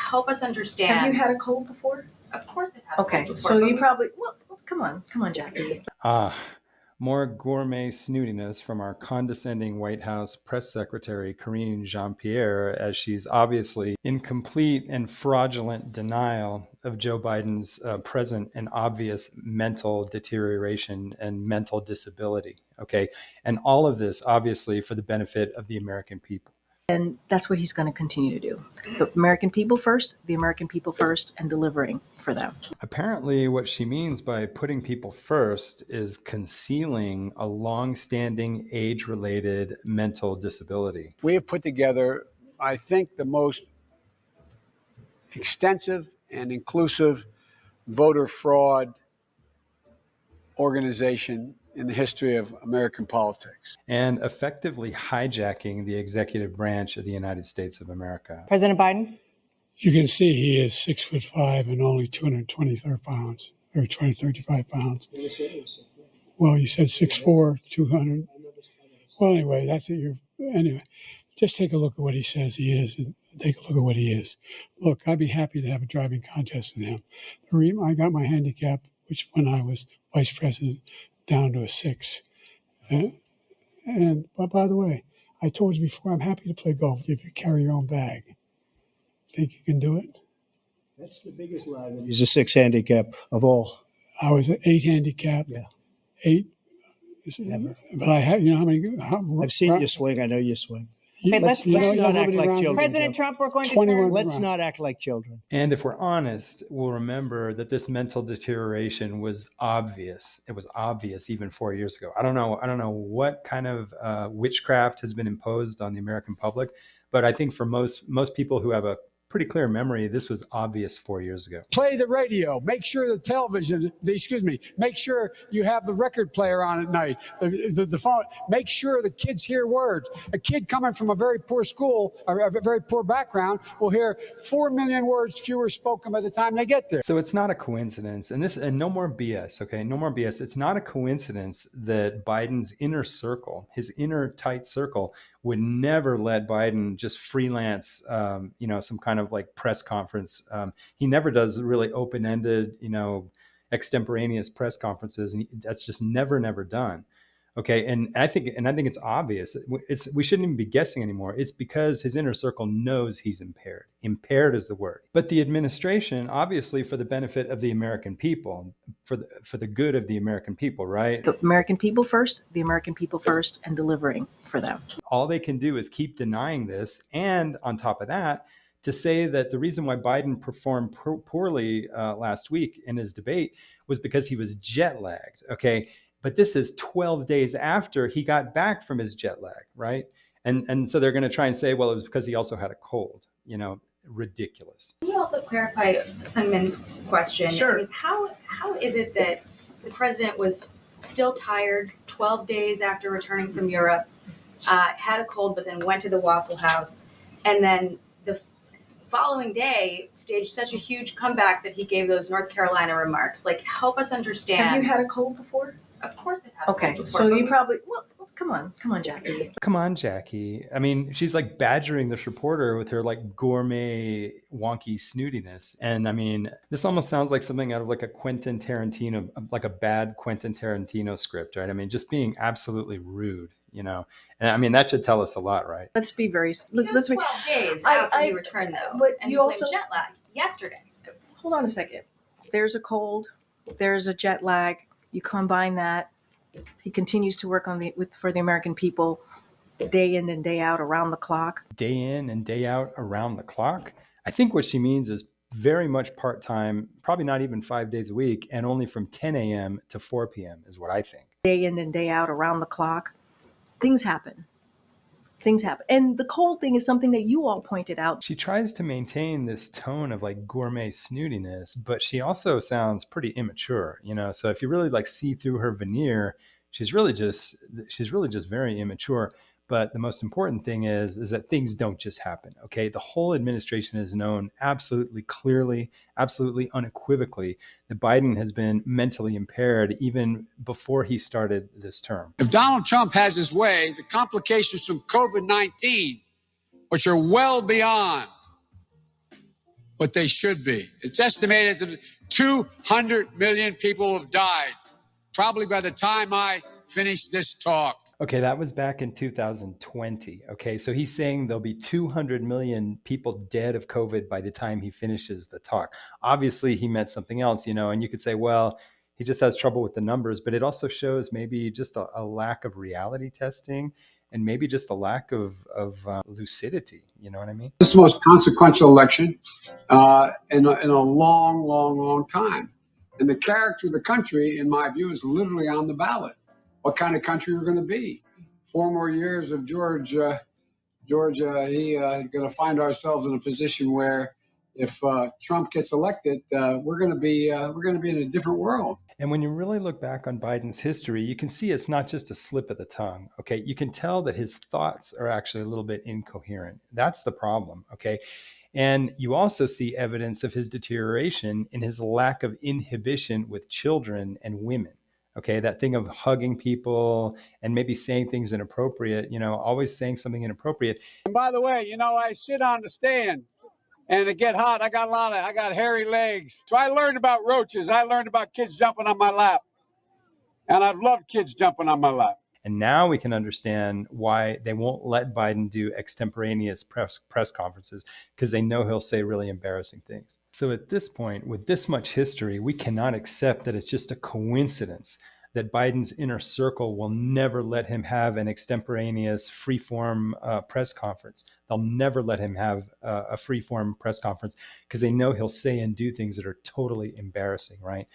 help us understand. Have you had a cold before? Of course I've had a cold Okay, before. so you probably, well, come on, Jackie. More gourmet snootiness from our condescending White House press secretary, Karine Jean-Pierre, as she's obviously in complete and fraudulent denial of Joe Biden's present and obvious mental deterioration and mental disability. Okay. And all of this, obviously, for the benefit of the American people. And that's what he's going to continue to do. The American people first, and delivering for them. Apparently, what she means by putting people first is concealing a long-standing age-related mental disability. We have put together, I think, the most extensive and inclusive voter fraud organization in the history of American politics. And effectively hijacking the executive branch of the United States of America. President Biden? You can see he is 6'5" and only 223 pounds, or 235 pounds. Well, you said 6'4", 200. Well, anyway, that's what anyway, just take a look at what he says he is and take a look at what he is. Look, I'd be happy to have a driving contest with him. The reason I got my handicap, which when I was vice president, down to a 6. But by the way, I told you before, I'm happy to play golf if you carry your own bag. Think you can do it? That's the biggest lie. He's a 6 handicap of all. I was an 8 handicap. Yeah. 8. Never. But I have, I've seen you swing. I know you swing. Okay, let's not act like children. President Trump, we're going to turn. Let's not act like children. And if we're honest, we'll remember that this mental deterioration was obvious. It was obvious even 4 years ago. I don't know what kind of witchcraft has been imposed on the American public, but I think for most people who have a pretty clear memory, this was obvious 4 years ago. Play the radio. Make sure make sure you have the record player on at night, the phone. Make sure the kids hear words. A kid coming from a very poor school, or a very poor background, will hear 4 million words fewer spoken by the time they get there. So it's not a coincidence, and no more BS, okay? No more BS. It's not a coincidence that Biden's inner circle, his inner tight circle, would never let Biden just freelance, some kind of like press conference. He never does really open-ended, extemporaneous press conferences, and that's just never done. Okay, and I think it's obvious. We shouldn't even be guessing anymore. It's because his inner circle knows he's impaired. Impaired is the word. But the administration, obviously, for the benefit of the American people, for the good of the American people, right? The American people first, and delivering for them. All they can do is keep denying this, and on top of that, to say that the reason why Biden performed poorly last week in his debate was because he was jet lagged. Okay. But this is 12 days after he got back from his jet lag, right? And so they're going to try and say, well, it was because he also had a cold. Ridiculous. Can you also clarify Senator's question? Sure. I mean, how is it that the president was still tired 12 days after returning from Europe, had a cold, but then went to the Waffle House, and then the following day staged such a huge comeback that he gave those North Carolina remarks? Like, help us understand. Have you had a cold before? Of course I've had a cold Okay, before. so you probably, well, come on, Jackie. Come on, Jackie. I mean, she's like badgering this reporter with her like gourmet, wonky snootiness. And I mean, this almost sounds like something out of like a Quentin Tarantino, like a bad Quentin Tarantino script, right? I mean, just being absolutely rude, And I mean, that should tell us a lot, right? Let's be very, It was 12 days after he returned, though. But and you he also, blamed jet lag yesterday. hold on a second. There's a cold, there's a jet lag. You combine that. He continues to work for the American people, day in and day out, around the clock. Day in and day out, around the clock. I think what she means is very much part-time, probably not even 5 days a week, and only from 10 a.m. to 4 p.m. is what I think. Day in and day out, around the clock. Things happen. And the cold thing is something that you all pointed out. She tries to maintain this tone of like gourmet snootiness, but she also sounds pretty immature, So if you really like see through her veneer, she's really just very immature. But the most important thing is that things don't just happen. Okay. The whole administration has known absolutely clearly, absolutely unequivocally that Biden has been mentally impaired even before he started this term. If Donald Trump has his way, the complications from COVID-19, which are well beyond what they should be. It's estimated that 200 million people have died, probably by the time I finish this talk. Okay, that was back in 2020. Okay, so he's saying there'll be 200 million people dead of COVID by the time he finishes the talk. Obviously, he meant something else, and you could say, well, he just has trouble with the numbers, but it also shows maybe just a lack of reality testing and maybe just a lack of lucidity. You know what I mean? This is the most consequential election in a long, long, long time. And the character of the country, in my view, is literally on the ballot. What kind of country we're going to be? 4 more years of George, he's going to find ourselves in a position where if Trump gets elected, we're going to be in a different world. And when you really look back on Biden's history, you can see it's not just a slip of the tongue. Okay, you can tell that his thoughts are actually a little bit incoherent. That's the problem. Okay. And you also see evidence of his deterioration in his lack of inhibition with children and women. Okay, that thing of hugging people and maybe saying things inappropriate, always saying something inappropriate. And by the way, I sit on the stand and it get hot. I got hairy legs. So I learned about roaches. I learned about kids jumping on my lap. And I've loved kids jumping on my lap. And now we can understand why they won't let Biden do extemporaneous press conferences, because they know he'll say really embarrassing things. So at this point, with this much history, we cannot accept that it's just a coincidence that Biden's inner circle will never let him have an extemporaneous free-form press conference. They'll never let him have a free-form press conference because they know he'll say and do things that are totally embarrassing, right?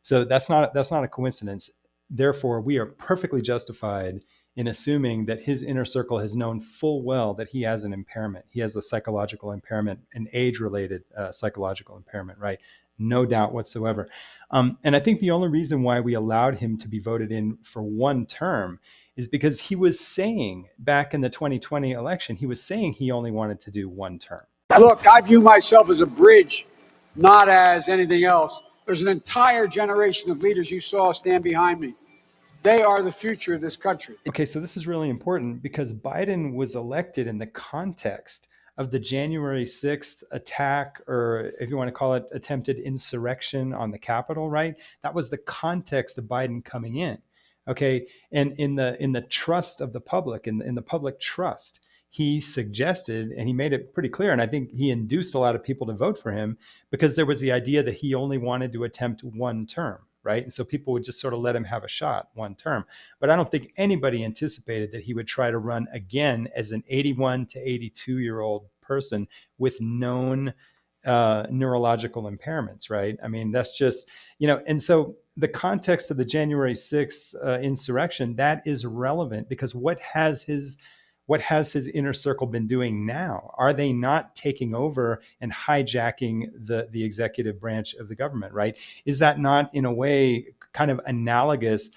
So that's not a coincidence. Therefore, we are perfectly justified in assuming that his inner circle has known full well that he has an impairment. He has a psychological impairment, an age-related psychological impairment, right? No doubt whatsoever. And I think the only reason why we allowed him to be voted in for one term is because he was saying back in the 2020 election, he was saying he only wanted to do one term. Look, I view myself as a bridge, not as anything else. There's an entire generation of leaders you saw stand behind me. They are the future of this country. Okay, so this is really important because Biden was elected in the context of the January 6th attack, or if you want to call it attempted insurrection on the Capitol, right? That was the context of Biden coming in. Okay, and in the trust of the public, in the public trust, he suggested, and he made it pretty clear, and I think he induced a lot of people to vote for him because there was the idea that he only wanted to attempt one term, right? And so people would just sort of let him have a shot, one term. But I don't think anybody anticipated that he would try to run again as an 81 to 82-year-old person with known neurological impairments, right? I mean, that's just, and so the context of the January 6th insurrection, that is relevant because what has his inner circle been doing now? Are they not taking over and hijacking the executive branch of the government, right? Is that not in a way kind of analogous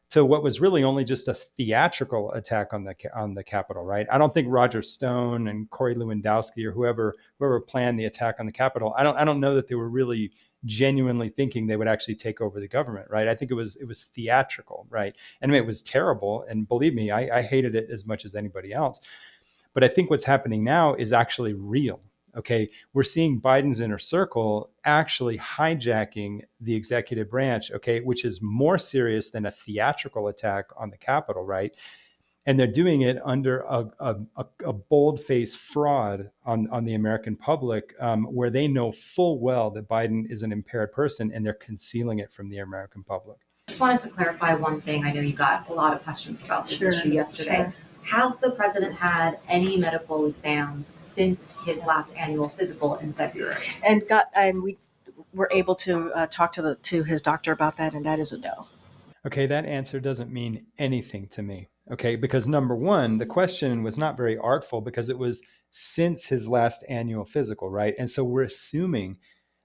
to what was really only just a theatrical attack on the Capitol, right? I don't think Roger Stone and Corey Lewandowski or whoever planned the attack on the Capitol, I don't know that they were really genuinely thinking they would actually take over the government, right? I think it was theatrical, right? And I mean, it was terrible, and believe me, I hated it as much as anybody else. But I think what's happening now is actually real. Okay, we're seeing Biden's inner circle actually hijacking the executive branch, okay, which is more serious than a theatrical attack on the Capitol, right? And they're doing it under a bold-faced fraud on the American public, where they know full well that Biden is an impaired person, and they're concealing it from the American public. Just wanted to clarify one thing. I know you got a lot of questions about this issue yesterday. Sure. Has the president had any medical exams since his last annual physical in February? And we were able to talk to his doctor about that, and that is a no. Okay, that answer doesn't mean anything to me. Okay, because number one, the question was not very artful because it was since his last annual physical, right? And so we're assuming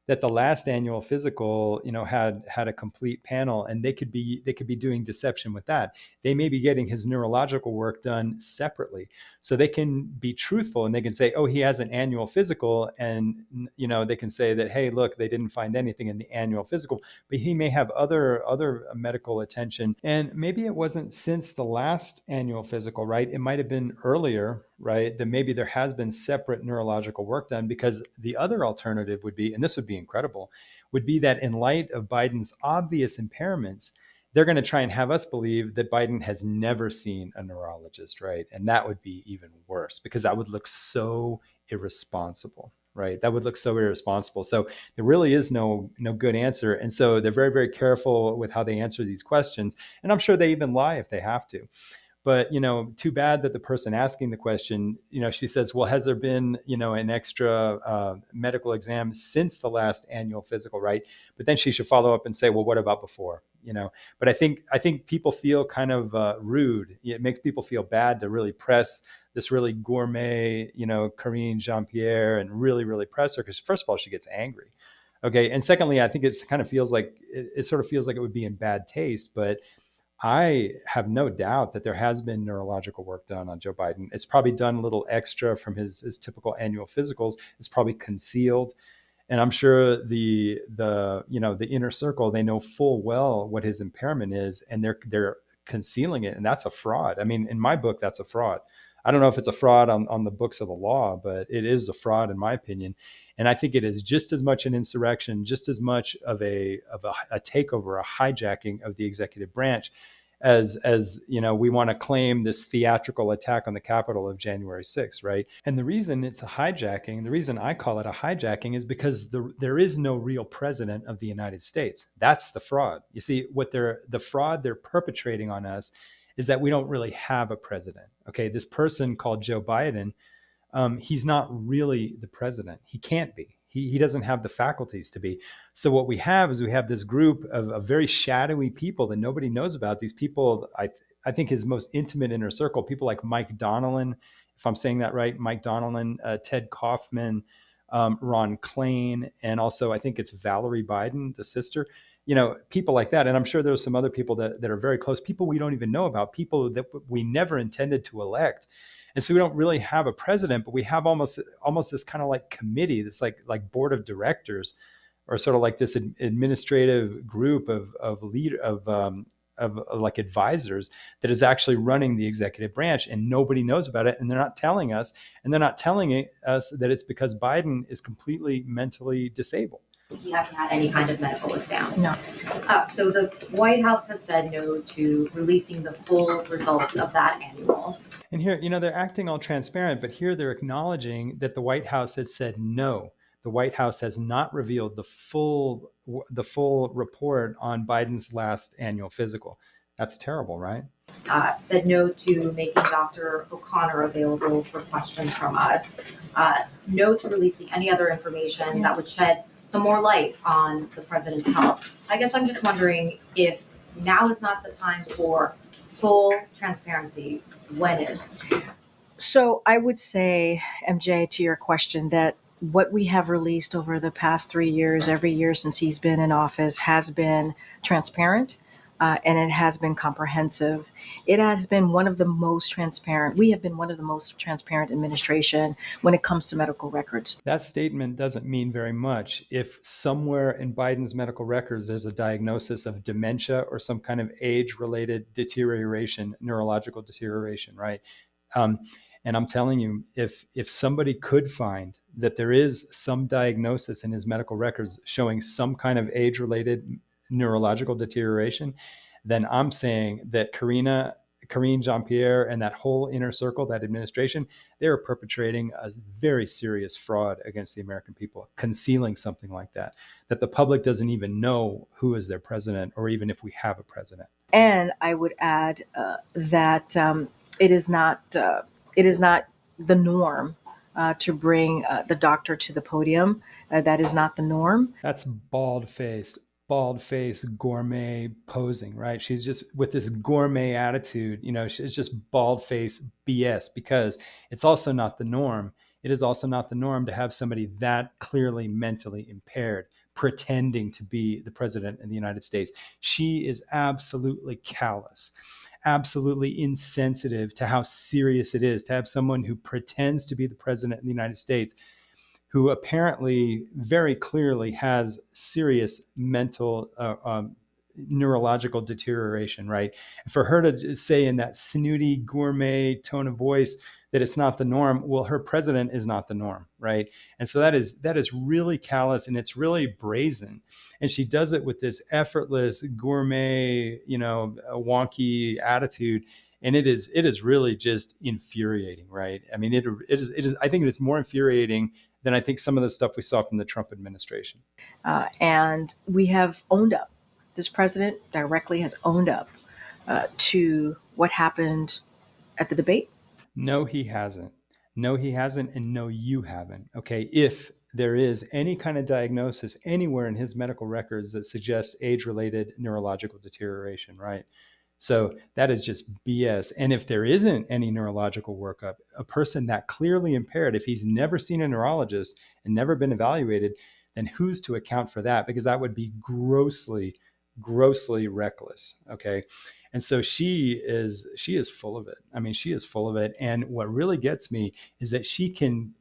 that the last annual physical, had a complete panel, and they could be doing deception with that. They may be getting his neurological work done separately, so they can be truthful and they can say, oh, he has an annual physical, and they can say that, hey, look, they didn't find anything in the annual physical, but he may have other medical attention, and maybe it wasn't since the last annual physical, right? It might have been earlier. right, then maybe there has been separate neurological work done, because the other alternative would be, and this would be incredible, would be that in light of Biden's obvious impairments, they're going to try and have us believe that Biden has never seen a neurologist, right? And that would be even worse, because that would look so irresponsible, right? That would look so irresponsible. So there really is no good answer. And so they're very, very careful with how they answer these questions. And I'm sure they even lie if they have to. But, too bad that the person asking the question, she says, well, has there been, an extra medical exam since the last annual physical, right? But then she should follow up and say, well, what about before? But I think people feel kind of rude. It makes people feel bad to really press this really gourmet, Karine Jean-Pierre, and really, really press her, because first of all, she gets angry. Okay. And secondly, I think it kind of feels like, it sort of feels like it would be in bad taste, but I have no doubt that there has been neurological work done on Joe Biden. It's probably done a little extra from his typical annual physicals. It's probably concealed. And I'm sure the inner circle, they know full well what his impairment is, and they're concealing it. And that's a fraud. I mean, in my book, that's a fraud. I don't know if it's a fraud on the books of the law, but it is a fraud in my opinion. And I think it is just as much an insurrection, just as much of a takeover, a hijacking of the executive branch, as we want to claim this theatrical attack on the Capitol of January 6th, right? And the reason it's a hijacking, the reason I call it a hijacking, is because there is no real president of the United States. That's the fraud. You see, the fraud they're perpetrating on us is that we don't really have a president. Okay, this person called Joe Biden, he's not really the president. He can't be. He doesn't have the faculties to be. So what we have is this group of very shadowy people that nobody knows about. These people, I think his most intimate inner circle, people like Mike Donnellan, if I'm saying that right, Mike Donnellan, Ted Kaufman, Ron Klain, and also I think it's Valerie Biden, the sister, people like that. And I'm sure there's some other people that are very close, people we don't even know about, people that we never intended to elect. And so we don't really have a president, but we have almost this kind of like committee, this like board of directors, or sort of like this administrative group of like advisors that is actually running the executive branch, and nobody knows about it, and they're not telling us, and they're not telling us that it's because Biden is completely mentally disabled. He hasn't had any kind of medical exam. No. So the White House has said no to releasing the full results of that annual. And here, they're acting all transparent, but here they're acknowledging that the White House had said no. The White House has not revealed the full report on Biden's last annual physical. That's terrible, right? Said no to making Dr. O'Connor available for questions from us. No to releasing any other information that would shed some more light on the president's health. I guess I'm just wondering if now is not the time for full transparency. When is? So I would say, MJ, to your question, that what we have released over the past 3 years, every year since he's been in office, has been transparent. And it has been comprehensive. It has been one of the most transparent. We have been one of the most transparent administration when it comes to medical records. That statement doesn't mean very much if somewhere in Biden's medical records there's a diagnosis of dementia or some kind of age-related deterioration, neurological deterioration, right? And I'm telling you, if somebody could find that there is some diagnosis in his medical records showing some kind of age-related neurological deterioration, then I'm saying that Karine Jean-Pierre and that whole inner circle, that administration, they are perpetrating a very serious fraud against the American people, concealing something like that the public doesn't even know who is their president, or even if we have a president. And I would add that it is not the norm to bring the doctor to the podium. That is not the norm. That's bald-faced gourmet posing, right? She's just with this gourmet attitude, it's just bald-faced BS, because it's also not the norm. It is also not the norm to have somebody that clearly mentally impaired pretending to be the president of the United States. She is absolutely callous, absolutely insensitive to how serious it is to have someone who pretends to be the president of the United States, who apparently very clearly has serious mental neurological deterioration, right? And for her to say in that snooty gourmet tone of voice that it's not the norm. Well, her president is not the norm, right? And so that is really callous, and it's really brazen. And she does it with this effortless gourmet, wonky attitude. And it is really just infuriating, right? I mean, it is. I think it is more infuriating than I think some of the stuff we saw from the Trump administration. And we have owned up. This president directly has owned up to what happened at the debate. No, he hasn't. No, he hasn't. And no, you haven't. Okay. If there is any kind of diagnosis anywhere in his medical records that suggests age related neurological deterioration, right? So that is just BS. And if there isn't any neurological workup, a person that clearly impaired, if he's never seen a neurologist and never been evaluated, then who's to account for that? Because that would be grossly, grossly reckless. Okay. And so she is full of it. I mean, she is full of it. And what really gets me is that she can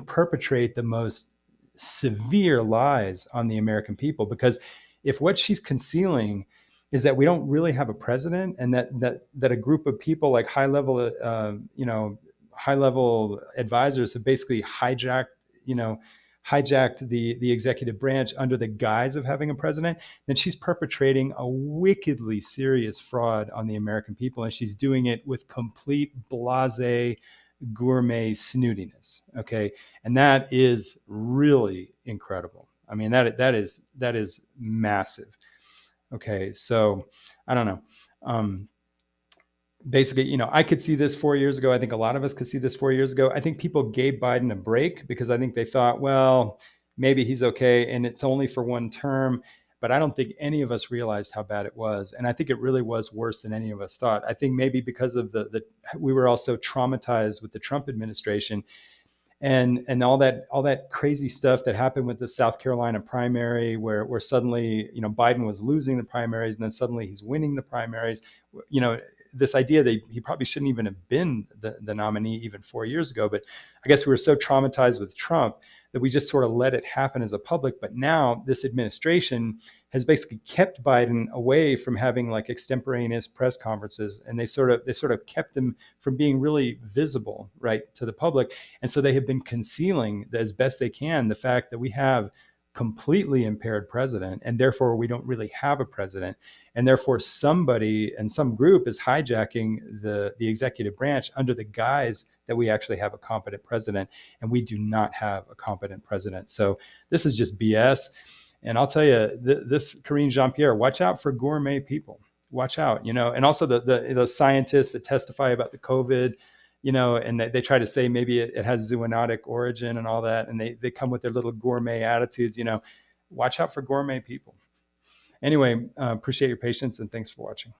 perpetrate the most severe lies on the American people, because if what she's concealing is that we don't really have a president, and that a group of people like high level advisors have basically hijacked the executive branch under the guise of having a president, then she's perpetrating a wickedly serious fraud on the American people, and she's doing it with complete blasé gourmet snootiness. Okay, and that is really incredible. I mean, that is massive. Okay, so I don't know. Basically, I could see this 4 years ago. I think a lot of us could see this 4 years ago. I think people gave Biden a break because I think they thought, well, maybe he's okay and it's only for one term. But I don't think any of us realized how bad it was. And I think it really was worse than any of us thought. I think maybe because of we were all so traumatized with the Trump administration and all that crazy stuff that happened with the South Carolina primary, where suddenly, Biden was losing the primaries and then suddenly he's winning the primaries. This idea that he probably shouldn't even have been the nominee even 4 years ago. But I guess we were so traumatized with Trump that we just sort of let it happen as a public. But now this administration has basically kept Biden away from having like extemporaneous press conferences, and they sort of kept him from being really visible, right, to the public. And so they have been concealing as best they can the fact that we have completely impaired president, and therefore we don't really have a president, and therefore somebody and some group is hijacking the executive branch under the guise that we actually have a competent president, and we do not have a competent president. So this is just BS. And I'll tell you, this Karine Jean-Pierre, watch out for gourmet people. Watch out, and also the scientists that testify about the COVID, and they try to say maybe it has zoonotic origin and all that, and they come with their little gourmet attitudes. Watch out for gourmet people. Anyway, appreciate your patience and thanks for watching.